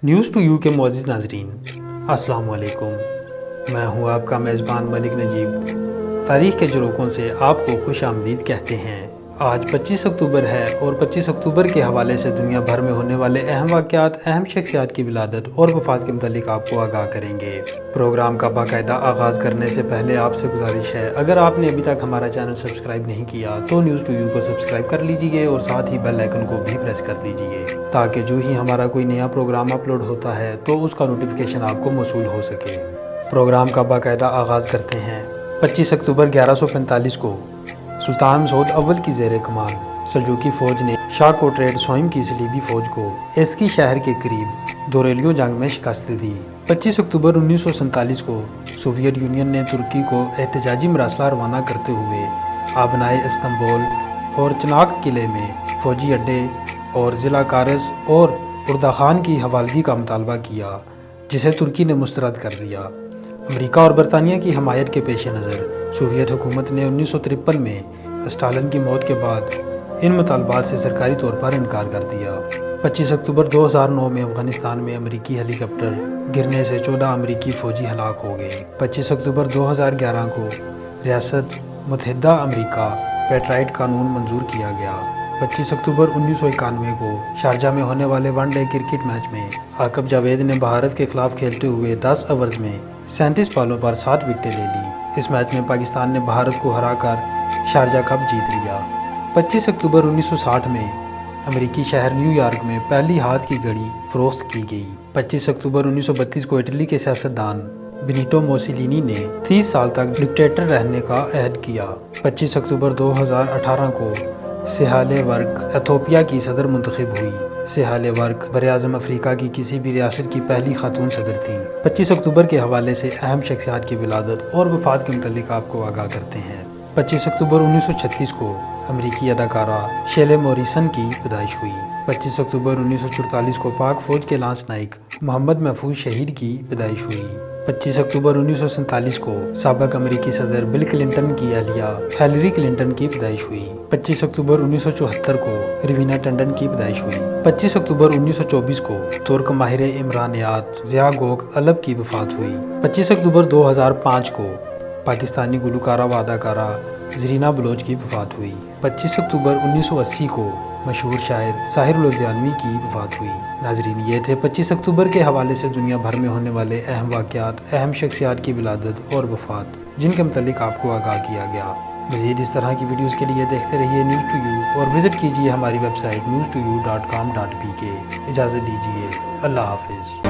News to you کے معزز ناظرین، السلام علیکم۔ میں ہوں آپ کا میزبان ملک نجیب۔ تاریخ کے جروکوں سے آپ کو خوش آمدید کہتے ہیں۔ آج 25 اکتوبر ہے اور 25 اکتوبر کے حوالے سے دنیا بھر میں ہونے والے اہم واقعات، اہم شخصیات کی ولادت اور وفات کے متعلق آپ کو آگاہ کریں گے۔ پروگرام کا باقاعدہ آغاز کرنے سے پہلے آپ سے گزارش ہے، اگر آپ نے ابھی تک ہمارا چینل سبسکرائب نہیں کیا تو نیوز ٹو یو کو سبسکرائب کر لیجئے اور ساتھ ہی بیل آئیکن کو بھی پریس کر دیجئے تاکہ جو ہی ہمارا کوئی نیا پروگرام اپلوڈ ہوتا ہے تو اس کا نوٹیفیکیشن آپ کو موصول ہو سکے۔ پروگرام کا باقاعدہ آغاز کرتے ہیں۔ 25 اکتوبر 1145 کو سلطان مسعود اول کی زیر کمان سلجوقی فوج نے شاہ کوٹریڈ سوئم کی صلیبی فوج کو ایسکی شہر کے قریب دوریلیو جنگ میں شکست دی۔ 25 اکتوبر 1947 کو سوویت یونین نے ترکی کو احتجاجی مراسلہ روانہ کرتے ہوئے آبنائے استنبول اور چناک قلعے میں فوجی اڈے اور ضلع کارس اور اردخان کی حوالگی کا مطالبہ کیا، جسے ترکی نے مسترد کر دیا۔ امریکہ اور برطانیہ کی حمایت کے پیش نظر سوویت حکومت نے 1953 میں اسٹالن کی موت کے بعد ان مطالبات سے سرکاری طور پر انکار کر دیا۔ 25 اکتوبر 2009 میں افغانستان میں امریکی ہیلی کاپٹر گرنے سے 14 امریکی فوجی ہلاک ہو گئے۔ 25 اکتوبر 2011 کو ریاست متحدہ امریکہ پیٹرائٹ قانون منظور کیا گیا۔ 25 اکتوبر 1991 کو شارجہ میں ہونے والے ون ڈے کرکٹ میچ میں عاقب جاوید نے بھارت کے خلاف کھیلتے ہوئے 10 اوورز میں 37 بالوں پر 7 وکٹیں لے لی۔ اس میچ میں پاکستان نے بھارت کو ہرا کر شارجہ کپ جیت لیا۔ 25 اکتوبر 1960 میں امریکی شہر نیو یارک میں پہلی ہاتھ کی گھڑی فروخت کی گئی۔ 25 اکتوبر 1932 کو اٹلی کے سیاستدان بینیٹو موسولینی نے 30 سال تک ڈکٹیٹر رہنے کا عہد کیا۔ 25 اکتوبر 2018 کو سہالے ورق ایتھوپیا کی صدر منتخب ہوئی۔ سہالے ورق براعظم افریقہ کی کسی بھی ریاست کی پہلی خاتون صدر تھیں۔ 25 اکتوبر کے حوالے سے اہم شخصیات کی ولادت اور وفات کے متعلق آپ کو آگاہ کرتے ہیں۔ 25 اکتوبر 1936 کو امریکی اداکارہ شیلے موریسن کی پیدائش ہوئی۔ 25 اکتوبر 1944 کو پاک فوج کے لانس نائک محمد محفوظ شہید کی پیدائش ہوئی۔ 25 اکتوبر 1947 کو سابق امریکی صدر بل کلنٹن کی اہلیہ ہلیری کلنٹن کی پیدائش ہوئی۔ 25 اکتوبر 1974 کو روینہ ٹنڈن کی پیدائش ہوئی۔ 25 اکتوبر 1924 کو ترک ماہر عمرانیات ضیاء گوک الب کی وفات ہوئی۔ 25 اکتوبر 2005 کو پاکستانی گلوکارہ و اداکارہ زرینہ بلوچ کی وفات ہوئی۔ 25 اکتوبر 1980 کو مشہور شاعر ساحر لدھیانوی کی وفات ہوئی۔ ناظرین، یہ تھے 25 اکتوبر کے حوالے سے دنیا بھر میں ہونے والے اہم واقعات، اہم شخصیات کی ولادت اور وفات، جن کے متعلق آپ کو آگاہ کیا گیا۔ مزید اس طرح کی ویڈیوز کے لیے دیکھتے رہیے نیوز ٹو یو اور وزٹ کیجیے ہماری ویب سائٹ news2u.com.pk۔ اجازت دیجیے، اللہ حافظ۔